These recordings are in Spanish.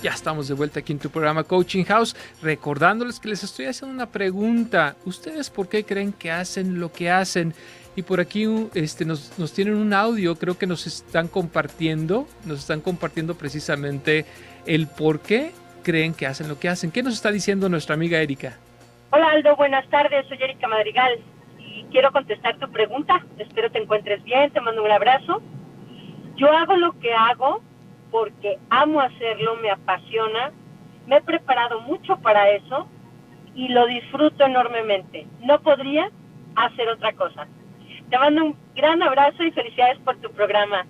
Ya estamos de vuelta aquí en tu programa Coaching House, recordándoles que les estoy haciendo una pregunta. ¿Ustedes por qué creen que hacen lo que hacen? Y por aquí nos tienen un audio, creo que nos están compartiendo precisamente el por qué creen que hacen lo que hacen. ¿Qué nos está diciendo nuestra amiga Erika? Hola Aldo, buenas tardes, soy Erika Madrigal y quiero contestar tu pregunta. Espero te encuentres bien, te mando un abrazo. Yo hago lo que hago porque amo hacerlo, me apasiona, me he preparado mucho para eso y lo disfruto enormemente. No podría hacer otra cosa. Te mando un gran abrazo y felicidades por tu programa.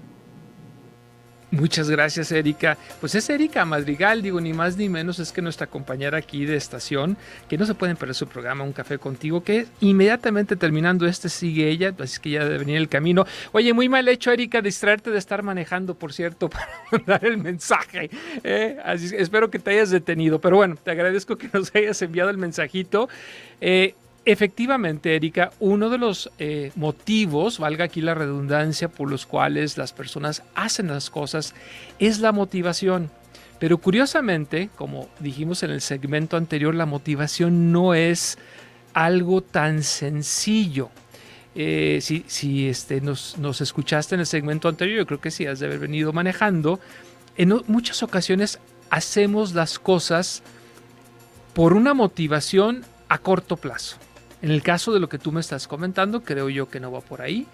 Muchas gracias, Erika. Pues es Erika Madrigal, digo, ni más ni menos es que nuestra compañera aquí de estación, que no se pueden perder su programa Un Café Contigo, que inmediatamente terminando sigue ella, así que ya debe venir el camino. Oye, muy mal hecho, Erika, distraerte de estar manejando, por cierto, para mandar el mensaje. Así, espero que te hayas detenido, pero bueno, te agradezco que nos hayas enviado el mensajito. Efectivamente, Erika, uno de los motivos, valga aquí la redundancia, por los cuales las personas hacen las cosas es la motivación. Pero curiosamente, como dijimos en el segmento anterior, la motivación no es algo tan sencillo. Si nos escuchaste en el segmento anterior, yo creo que sí has de haber venido manejando. En muchas ocasiones hacemos las cosas por una motivación a corto plazo. En el caso de lo que tú me estás comentando, creo yo que no va por ahí,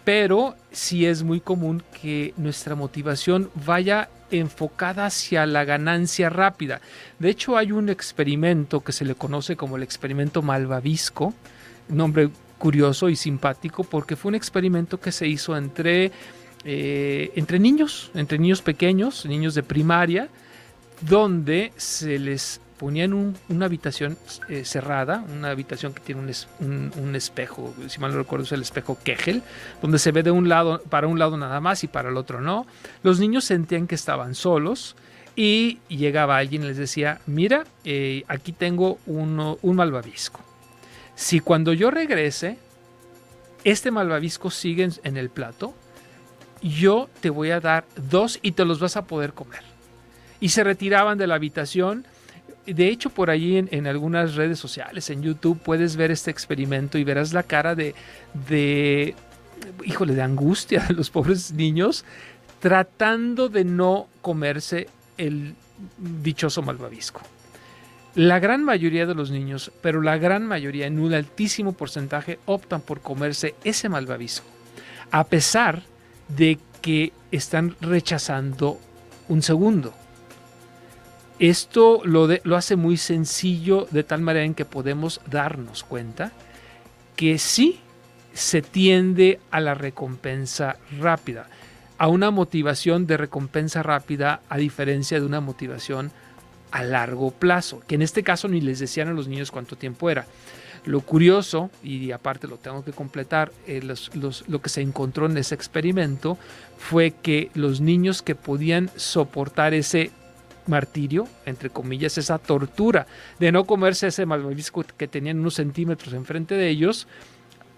pero sí es muy común que nuestra motivación vaya enfocada hacia la ganancia rápida. De hecho, hay un experimento que se le conoce como el experimento Malvavisco, nombre curioso y simpático, porque fue un experimento que se hizo entre niños pequeños, niños de primaria, donde se les ponía en una habitación cerrada, una habitación que tiene un espejo, si mal no recuerdo es el espejo Kegel, donde se ve de un lado, para un lado nada más y para el otro no. Los niños sentían que estaban solos y llegaba alguien y les decía, mira, aquí tengo un malvavisco. Si cuando yo regrese, este malvavisco sigue en el plato, yo te voy a dar 2 y te los vas a poder comer. Y se retiraban de la habitación. De hecho, por allí en algunas redes sociales, en YouTube, puedes ver este experimento y verás la cara de angustia de los pobres niños tratando de no comerse el dichoso malvavisco. La gran mayoría de los niños, pero la gran mayoría, en un altísimo porcentaje, optan por comerse ese malvavisco, a pesar de que están rechazando un segundo. Esto lo hace muy sencillo, de tal manera en que podemos darnos cuenta que sí se tiende a la recompensa rápida, a una motivación de recompensa rápida, a diferencia de una motivación a largo plazo, que en este caso ni les decían a los niños cuánto tiempo era. Lo curioso, y aparte lo tengo que completar, lo que se encontró en ese experimento fue que los niños que podían soportar ese martirio, entre comillas, esa tortura de no comerse ese malvavisco que tenían unos centímetros enfrente de ellos,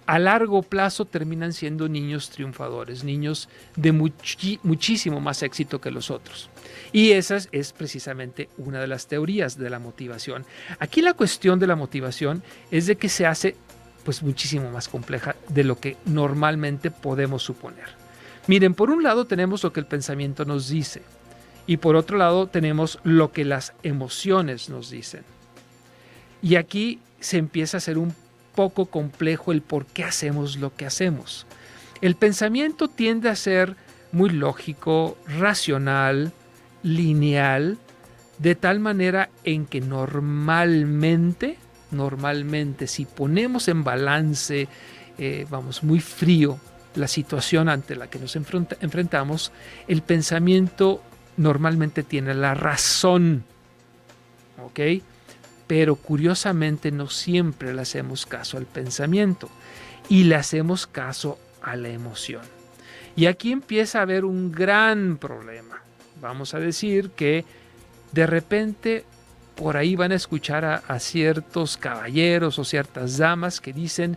a largo plazo terminan siendo niños triunfadores, niños de muchísimo más éxito que los otros. Y esa es precisamente una de las teorías de la motivación. Aquí la cuestión de la motivación es de que se hace pues muchísimo más compleja de lo que normalmente podemos suponer. Miren, por un lado tenemos lo que el pensamiento nos dice, y por otro lado tenemos lo que las emociones nos dicen. Y aquí se empieza a hacer un poco complejo el por qué hacemos lo que hacemos. El pensamiento tiende a ser muy lógico, racional, lineal, de tal manera en que normalmente, si ponemos en balance, muy frío, la situación ante la que nos enfrentamos, el pensamiento normalmente tiene la razón, ¿ok? Pero curiosamente no siempre le hacemos caso al pensamiento y le hacemos caso a la emoción. Y aquí empieza a haber un gran problema. Vamos a decir que de repente por ahí van a escuchar a ciertos caballeros o ciertas damas que dicen: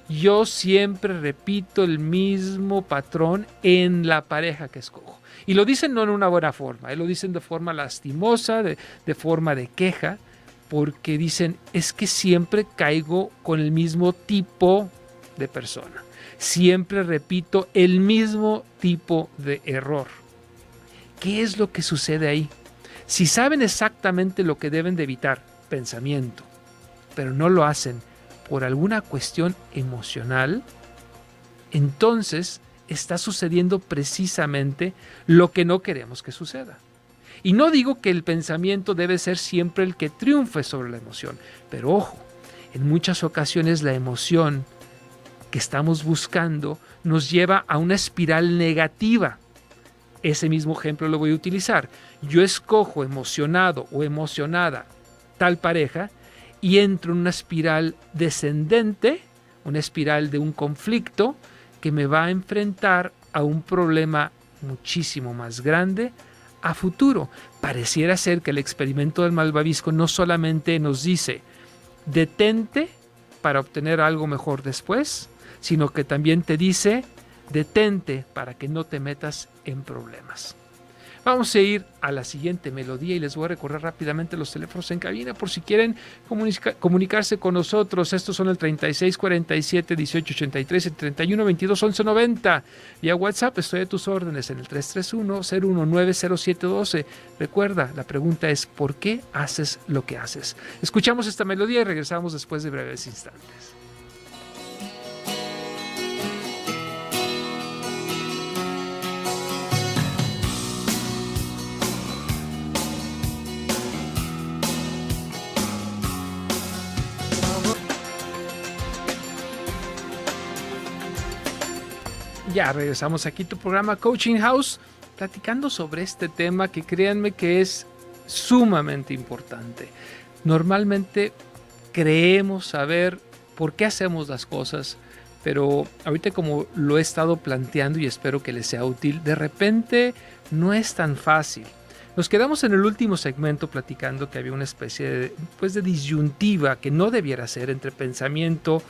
yo siempre repito el mismo patrón en la pareja que escojo. Y lo dicen no en una buena forma, lo dicen de forma lastimosa, de forma de queja, porque dicen, es que siempre caigo con el mismo tipo de persona. Siempre repito el mismo tipo de error. ¿Qué es lo que sucede ahí? Si saben exactamente lo que deben de evitar, pensamiento, pero no lo hacen por alguna cuestión emocional, entonces está sucediendo precisamente lo que no queremos que suceda. Y no digo que el pensamiento debe ser siempre el que triunfe sobre la emoción, pero ojo, en muchas ocasiones la emoción que estamos buscando nos lleva a una espiral negativa. Ese mismo ejemplo lo voy a utilizar. Yo escojo emocionado o emocionada tal pareja y entro en una espiral descendente, una espiral de un conflicto que me va a enfrentar a un problema muchísimo más grande a futuro. Pareciera ser que el experimento del malvavisco no solamente nos dice detente para obtener algo mejor después, sino que también te dice detente para que no te metas en problemas. Vamos a ir a la siguiente melodía y les voy a recordar rápidamente los teléfonos en cabina por si quieren comunicarse con nosotros. Estos son el 36 47 18 83, el 31 22 11 90. Vía WhatsApp estoy a tus órdenes en el 331 019 0712. Recuerda, la pregunta es ¿por qué haces lo que haces? Escuchamos esta melodía y regresamos después de breves instantes. Ya regresamos aquí a tu programa Coaching House, platicando sobre este tema que créanme que es sumamente importante. Normalmente creemos saber por qué hacemos las cosas, pero ahorita como lo he estado planteando y espero que les sea útil, de repente no es tan fácil. Nos quedamos en el último segmento platicando que había una especie de disyuntiva que no debiera ser entre pensamiento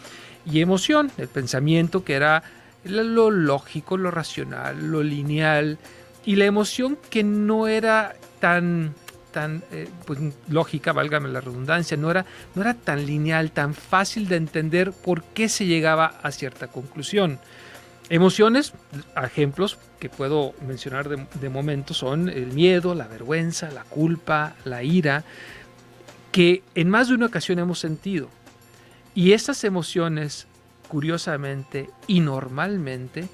y emoción. El pensamiento que era lo lógico, lo racional, lo lineal, y la emoción que no era tan pues, lógica, válgame la redundancia, no era tan lineal, tan fácil de entender por qué se llegaba a cierta conclusión. Emociones, ejemplos que puedo mencionar de momento son el miedo, la vergüenza, la culpa, la ira, que en más de una ocasión hemos sentido. Y estas emociones, curiosamente y normalmente,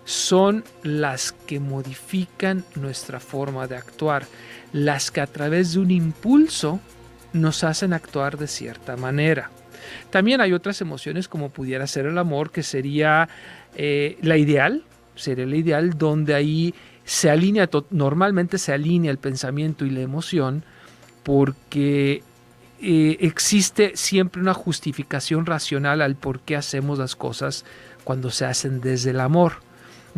son las que modifican nuestra forma de actuar, las que a través de un impulso nos hacen actuar de cierta manera. También hay otras emociones como pudiera ser el amor, que sería la ideal, donde ahí se alinea, normalmente se alinea el pensamiento y la emoción, porque existe siempre una justificación racional al por qué hacemos las cosas cuando se hacen desde el amor.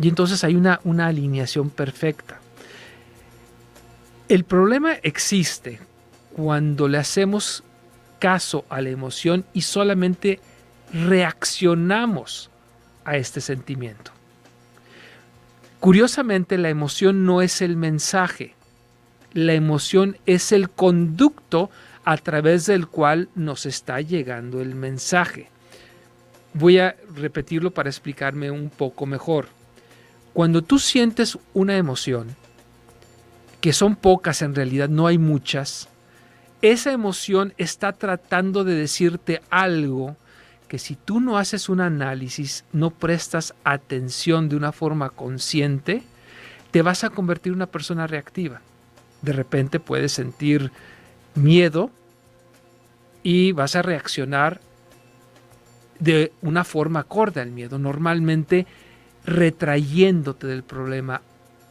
Y entonces hay una alineación perfecta. El problema existe cuando le hacemos caso a la emoción y solamente reaccionamos a este sentimiento. Curiosamente, la emoción no es el mensaje. La emoción es el conducto a través del cual nos está llegando el mensaje. Voy a repetirlo para explicarme un poco mejor. Cuando tú sientes una emoción, que son pocas en realidad, no hay muchas, esa emoción está tratando de decirte algo que si tú no haces un análisis, no prestas atención de una forma consciente, te vas a convertir en una persona reactiva. De repente puedes sentir miedo y vas a reaccionar de una forma acorde al miedo, normalmente retrayéndote del problema,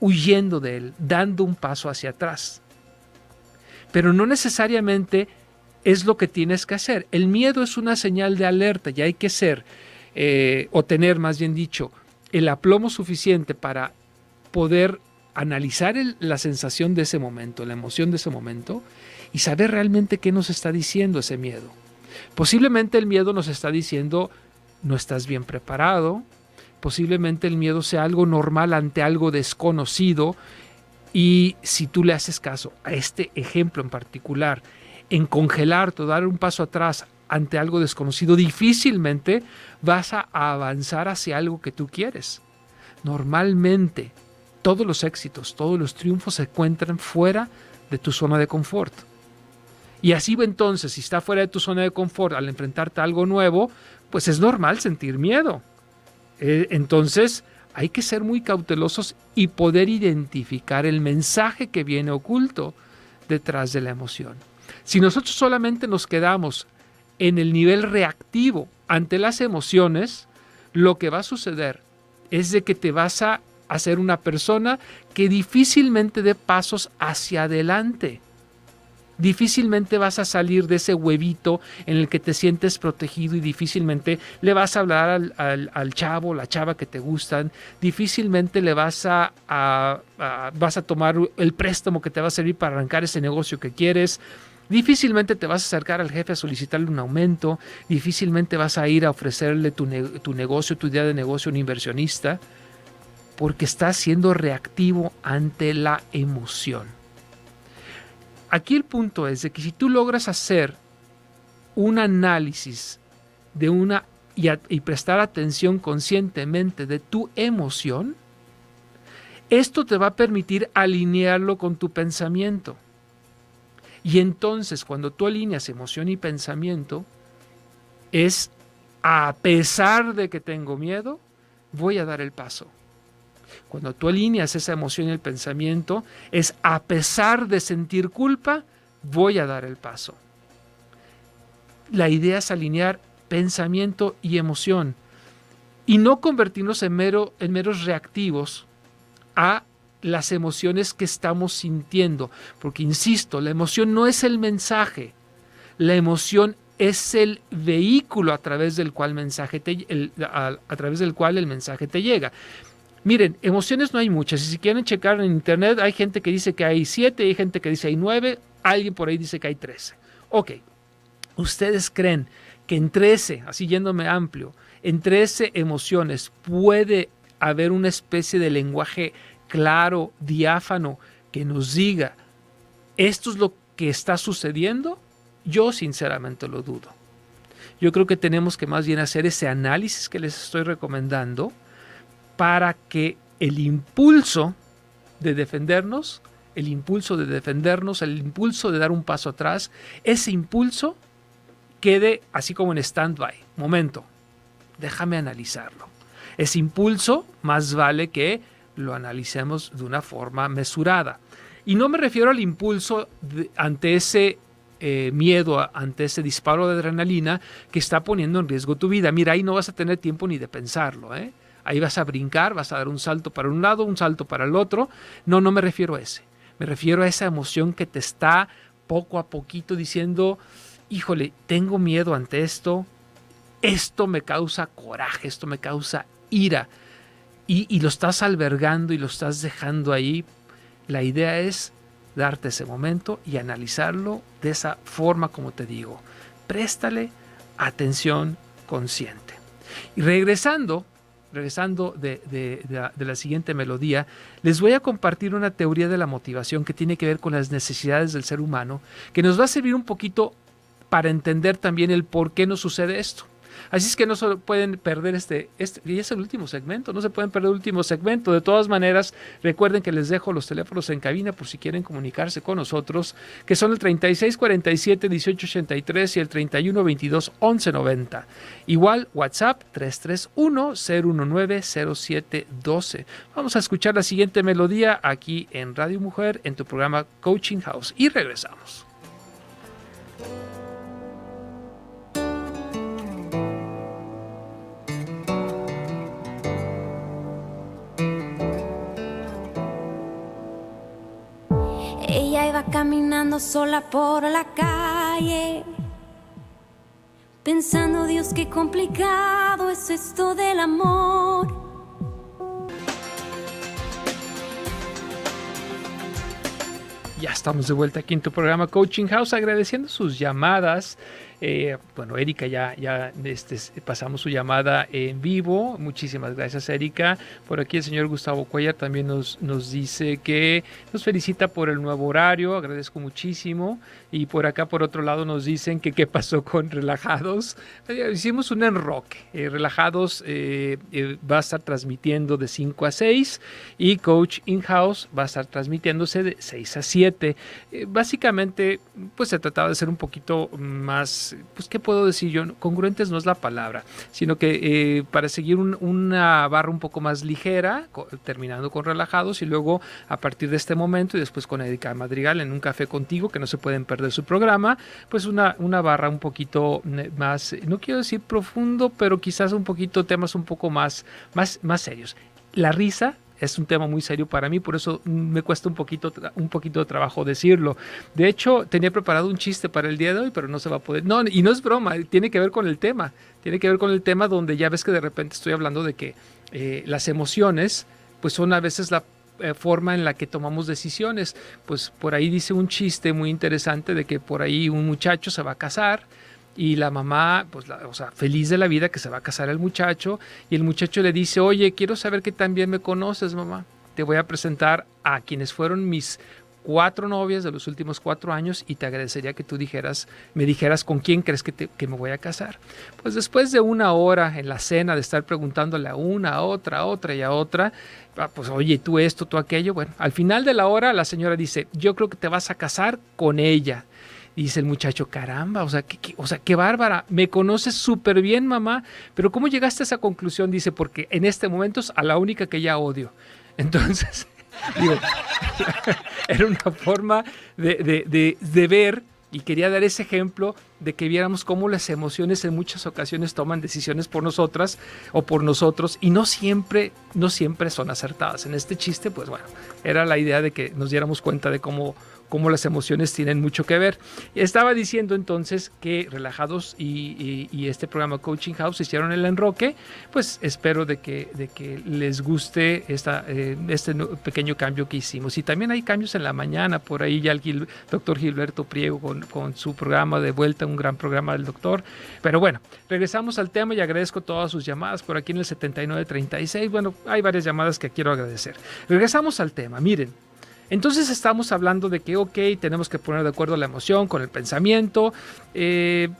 huyendo de él, dando un paso hacia atrás. Pero no necesariamente es lo que tienes que hacer. El miedo es una señal de alerta y hay que ser, o tener más bien dicho, el aplomo suficiente para poder analizar la sensación de ese momento, la emoción de ese momento, y saber realmente qué nos está diciendo ese miedo. Posiblemente el miedo nos está diciendo no estás bien preparado, posiblemente el miedo sea algo normal ante algo desconocido, Y si tú le haces caso a este ejemplo en particular, en congelarte o dar un paso atrás ante algo desconocido, difícilmente vas a avanzar hacia algo que tú quieres. Normalmente, todos los éxitos, todos los triunfos se encuentran fuera de tu zona de confort. Y así entonces, si está fuera de tu zona de confort, al enfrentarte a algo nuevo, pues es normal sentir miedo. Entonces, hay que ser muy cautelosos y poder identificar el mensaje que viene oculto detrás de la emoción. Si nosotros solamente nos quedamos en el nivel reactivo ante las emociones, lo que va a suceder es de que te vas a hacer una persona que difícilmente dé pasos hacia adelante. Difícilmente vas a salir de ese huevito en el que te sientes protegido y difícilmente le vas a hablar al chavo, la chava que te gustan, difícilmente le vas a tomar el préstamo que te va a servir para arrancar ese negocio que quieres, difícilmente te vas a acercar al jefe a solicitarle un aumento, difícilmente vas a ir a ofrecerle tu negocio, tu idea de negocio a un inversionista, porque estás siendo reactivo ante la emoción. Aquí el punto es de que si tú logras hacer un análisis de y prestar atención conscientemente de tu emoción, esto te va a permitir alinearlo con tu pensamiento. Y entonces, cuando tú alineas emoción y pensamiento, es a pesar de que tengo miedo, voy a dar el paso. Cuando tú alineas esa emoción y el pensamiento, es a pesar de sentir culpa, voy a dar el paso. La idea es alinear pensamiento y emoción y no convertirnos en meros reactivos a las emociones que estamos sintiendo. Porque, insisto, la emoción no es el mensaje, la emoción es el vehículo a través del cual el mensaje te llega. Miren, emociones no hay muchas, y si quieren checar en internet, hay gente que dice que hay 7, hay gente que dice hay 9, alguien por ahí dice que hay 13. Ok, ¿ustedes creen que en 13, así yéndome amplio, en 13 emociones puede haber una especie de lenguaje claro, diáfano, que nos diga esto es lo que está sucediendo? Yo sinceramente lo dudo. Yo creo que tenemos que más bien hacer ese análisis que les estoy recomendando, para que el impulso de defendernos, el impulso de dar un paso atrás, ese impulso quede así como en stand-by. Momento, déjame analizarlo. Ese impulso más vale que lo analicemos de una forma mesurada. Y no me refiero al impulso ante ese miedo, ante ese disparo de adrenalina que está poniendo en riesgo tu vida. Mira, ahí no vas a tener tiempo ni de pensarlo, ¿eh? Ahí vas a brincar, vas a dar un salto para un lado, un salto para el otro. No me refiero a ese. Me refiero a esa emoción que te está poco a poquito diciendo, híjole, tengo miedo ante esto, esto me causa coraje, esto me causa ira. Y lo estás albergando y lo estás dejando ahí. La idea es darte ese momento y analizarlo de esa forma como te digo. Préstale atención consciente. Y regresando de la siguiente melodía, les voy a compartir una teoría de la motivación que tiene que ver con las necesidades del ser humano, que nos va a servir un poquito para entender también el por qué nos sucede esto. Así es que no se pueden perder y es el último segmento, no se pueden perder el último segmento. De todas maneras, recuerden que les dejo los teléfonos en cabina por si quieren comunicarse con nosotros, que son el 3647-1883 y el 3122-1190. Igual, WhatsApp 331-019-0712. Vamos a escuchar la siguiente melodía aquí en Radio Mujer, en tu programa Coaching House, y regresamos. Ella iba caminando sola por la calle, pensando, Dios, qué complicado es esto del amor. Ya estamos de vuelta aquí en tu programa Coaching House, agradeciendo sus llamadas Bueno, Erika ya pasamos su llamada en vivo. Muchísimas gracias, Erika. Por aquí el señor Gustavo Cuellar también nos dice que nos felicita por el nuevo horario. Agradezco muchísimo. Y por acá, por otro lado, nos dicen que qué pasó con Relajados. Hicimos un enroque. Relajados va a estar transmitiendo de 5 a 6 y Coach In-House va a estar transmitiéndose de 6 a 7. Básicamente, pues se trataba de ser un poquito más, pues qué puedo decir yo, congruentes no es la palabra, sino que para seguir una barra un poco más ligera, terminando con Relajados y luego a partir de este momento y después con Erika Madrigal en Un Café Contigo, que no se pueden perder su programa, pues una barra un poquito más, no quiero decir profundo, pero quizás un poquito temas un poco más serios. La risa es un tema muy serio para mí, por eso me cuesta un poquito de trabajo decirlo. De hecho, tenía preparado un chiste para el día de hoy, pero no se va a poder. No, y no es broma, tiene que ver con el tema. Tiene que ver con el tema donde ya ves que de repente estoy hablando de que las emociones, pues son a veces la forma en la que tomamos decisiones. Pues por ahí dice un chiste muy interesante de que por ahí un muchacho se va a casar y la mamá, pues, feliz de la vida que se va a casar el muchacho, y el muchacho le dice, oye, quiero saber que también me conoces, mamá. Te voy a presentar a quienes fueron mis 4 novias de los últimos 4 años y te agradecería que tú me dijeras con quién crees que me voy a casar. Pues después de 1 hora en la cena de estar preguntándole a una, a otra y a otra, pues oye, tú esto, tú aquello, bueno, al final de la hora la señora dice, yo creo que te vas a casar con ella. Y dice el muchacho, caramba, qué bárbara, me conoces súper bien, mamá, pero ¿cómo llegaste a esa conclusión? Dice, porque en este momento es a la única que ya odio. Entonces, digo, era una forma de ver, y quería dar ese ejemplo de que viéramos cómo las emociones en muchas ocasiones toman decisiones por nosotras o por nosotros, y no siempre son acertadas. En este chiste, pues bueno, era la idea de que nos diéramos cuenta de cómo las emociones tienen mucho que ver. Estaba diciendo entonces que Relajados y este programa Coaching House hicieron el enroque. Pues espero de que les guste este pequeño cambio que hicimos. Y también hay cambios en la mañana. Por ahí ya el doctor Gilberto Priego con su programa de vuelta, un gran programa del doctor. Pero bueno, regresamos al tema y agradezco todas sus llamadas por aquí en el 7936. Bueno, hay varias llamadas que quiero agradecer. Regresamos al tema. Miren, entonces estamos hablando de que, tenemos que poner de acuerdo la emoción con el pensamiento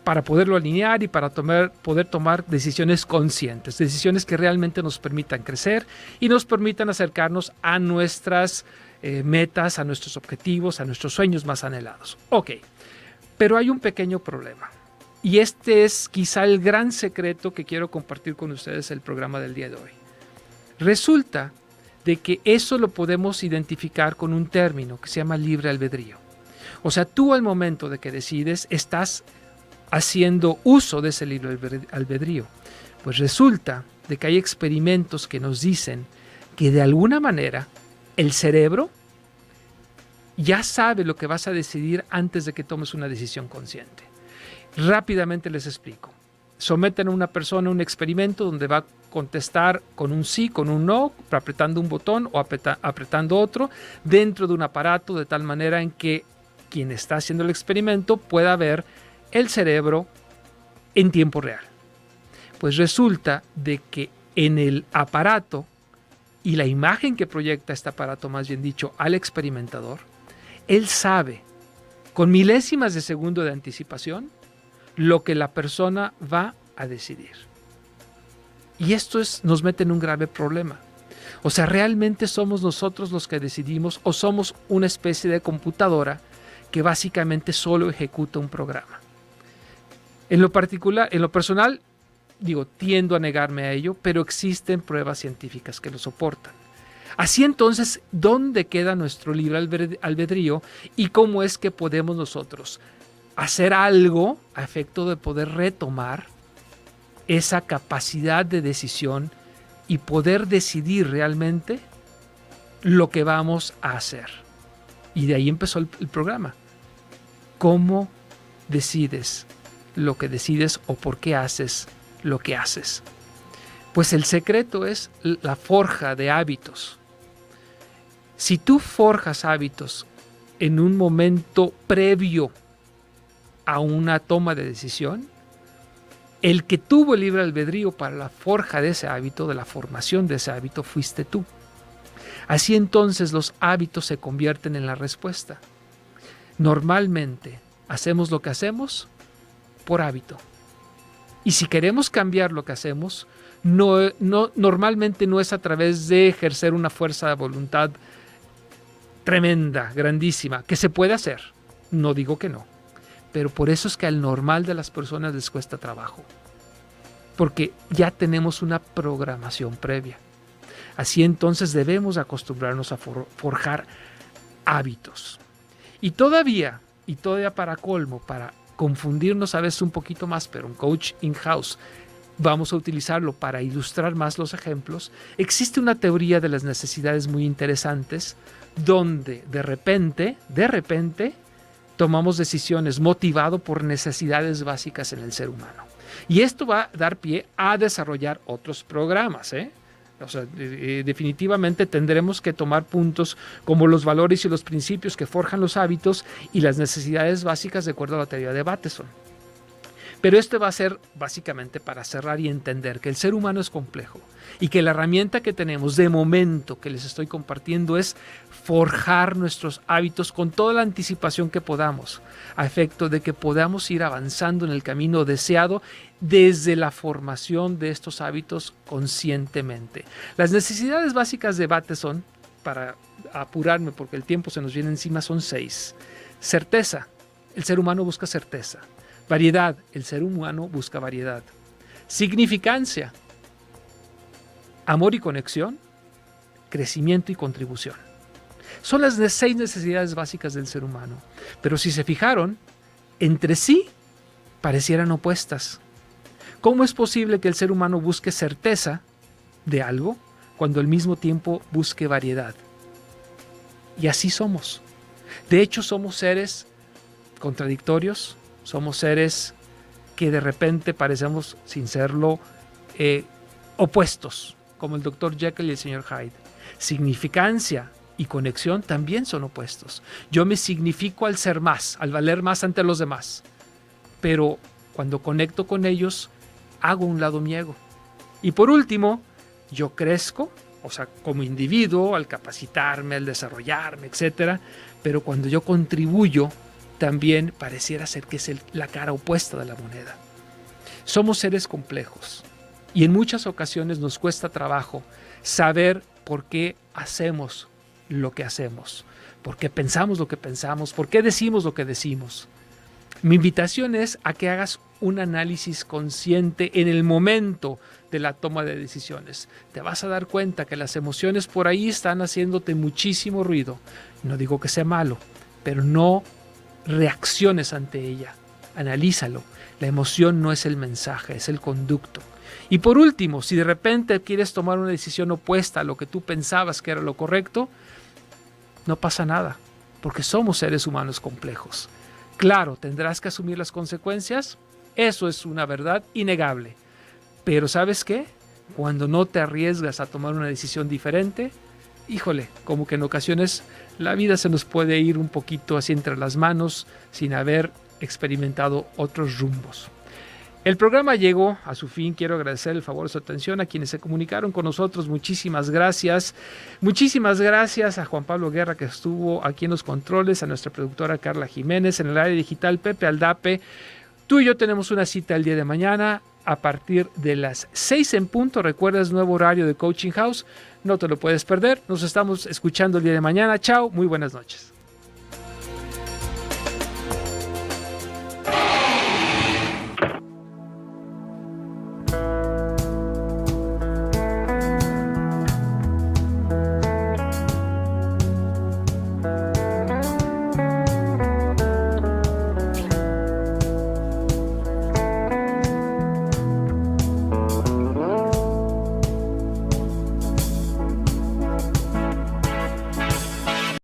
para poderlo alinear y para poder tomar decisiones conscientes, decisiones que realmente nos permitan crecer y nos permitan acercarnos a nuestras metas, a nuestros objetivos, a nuestros sueños más anhelados. Ok, pero hay un pequeño problema y este es quizá el gran secreto que quiero compartir con ustedes en el programa del día de hoy. Resulta de que eso lo podemos identificar con un término que se llama libre albedrío. O sea, tú al momento de que decides estás haciendo uso de ese libre albedrío. Pues resulta de que hay experimentos que nos dicen que de alguna manera el cerebro ya sabe lo que vas a decidir antes de que tomes una decisión consciente. Rápidamente les explico. Someten a una persona a un experimento donde va a contestar con un sí, con un no, apretando un botón o apretando otro dentro de un aparato, de tal manera en que quien está haciendo el experimento pueda ver el cerebro en tiempo real. Pues resulta de que en el aparato y la imagen que proyecta este aparato, más bien dicho, al experimentador, él sabe con milésimas de segundo de anticipación lo que la persona va a decidir. Y esto nos mete en un grave problema. O sea, ¿realmente somos nosotros los que decidimos o somos una especie de computadora que básicamente solo ejecuta un programa? En lo personal, tiendo a negarme a ello, pero existen pruebas científicas que lo soportan. Así entonces, ¿dónde queda nuestro libre albedrío y cómo es que podemos nosotros hacer algo a efecto de poder retomar esa capacidad de decisión y poder decidir realmente lo que vamos a hacer? Y de ahí empezó el programa. ¿Cómo decides lo que decides o por qué haces lo que haces? Pues el secreto es la forja de hábitos. Si tú forjas hábitos en un momento previo a una toma de decisión, el que tuvo el libre albedrío para la forja de ese hábito, de la formación de ese hábito, fuiste tú. Así entonces los hábitos se convierten en la respuesta. Normalmente hacemos lo que hacemos por hábito. Y si queremos cambiar lo que hacemos, normalmente no es a través de ejercer una fuerza de voluntad tremenda, grandísima, que se puede hacer. No digo que no. Pero por eso es que al normal de las personas les cuesta trabajo. Porque ya tenemos una programación previa. Así entonces debemos acostumbrarnos a forjar hábitos. Y todavía para colmo, para confundirnos a veces un poquito más, pero un coach in-house, vamos a utilizarlo para ilustrar más los ejemplos. Existe una teoría de las necesidades muy interesantes, donde de repente, tomamos decisiones motivado por necesidades básicas en el ser humano. Y esto va a dar pie a desarrollar otros programas, O sea, definitivamente tendremos que tomar puntos como los valores y los principios que forjan los hábitos y las necesidades básicas de acuerdo a la teoría de Bateson. Pero esto va a ser básicamente para cerrar y entender que el ser humano es complejo y que la herramienta que tenemos de momento que les estoy compartiendo es forjar nuestros hábitos con toda la anticipación que podamos, a efecto de que podamos ir avanzando en el camino deseado desde la formación de estos hábitos conscientemente. Las necesidades básicas de Bateson, para apurarme porque el tiempo se nos viene encima, son 6. Certeza, el ser humano busca certeza. Variedad, el ser humano busca variedad. Significancia, amor y conexión, crecimiento y contribución. Son las 6 necesidades básicas del ser humano. Pero si se fijaron, entre sí parecieran opuestas. ¿Cómo es posible que el ser humano busque certeza de algo cuando al mismo tiempo busque variedad? Y así somos. De hecho, somos seres contradictorios, somos seres que de repente parecemos, sin serlo, opuestos, como el Dr. Jekyll y el Sr. Hyde. Significancia y conexión también son opuestos. Yo me significo al ser más, al valer más ante los demás. Pero cuando conecto con ellos, hago un lado mi ego. Y por último, yo crezco, o sea, como individuo, al capacitarme, al desarrollarme, etc. Pero cuando yo contribuyo, también pareciera ser que es la cara opuesta de la moneda. Somos seres complejos y en muchas ocasiones nos cuesta trabajo saber por qué hacemos lo que hacemos, por qué pensamos lo que pensamos, por qué decimos lo que decimos. Mi invitación es a que hagas un análisis consciente en el momento de la toma de decisiones. Te vas a dar cuenta que las emociones por ahí están haciéndote muchísimo ruido. No digo que sea malo, pero no reacciones ante ella. Analízalo. La emoción no es el mensaje, es el conducto. Y por último, si de repente quieres tomar una decisión opuesta a lo que tú pensabas que era lo correcto, no pasa nada, porque somos seres humanos complejos. Claro, tendrás que asumir las consecuencias, eso es una verdad innegable. Pero ¿sabes qué? Cuando no te arriesgas a tomar una decisión diferente, híjole, como que en ocasiones la vida se nos puede ir un poquito así entre las manos sin haber experimentado otros rumbos. El programa llegó a su fin. Quiero agradecer el favor de su atención a quienes se comunicaron con nosotros. Muchísimas gracias. Muchísimas gracias a Juan Pablo Guerra, que estuvo aquí en los controles, a nuestra productora Carla Jiménez, en el área digital Pepe Aldape. Tú y yo tenemos una cita el día de mañana a partir de las 6 en punto. ¿Recuerdas nuevo horario de Coaching House? No te lo puedes perder. Nos estamos escuchando el día de mañana. Chao, muy buenas noches.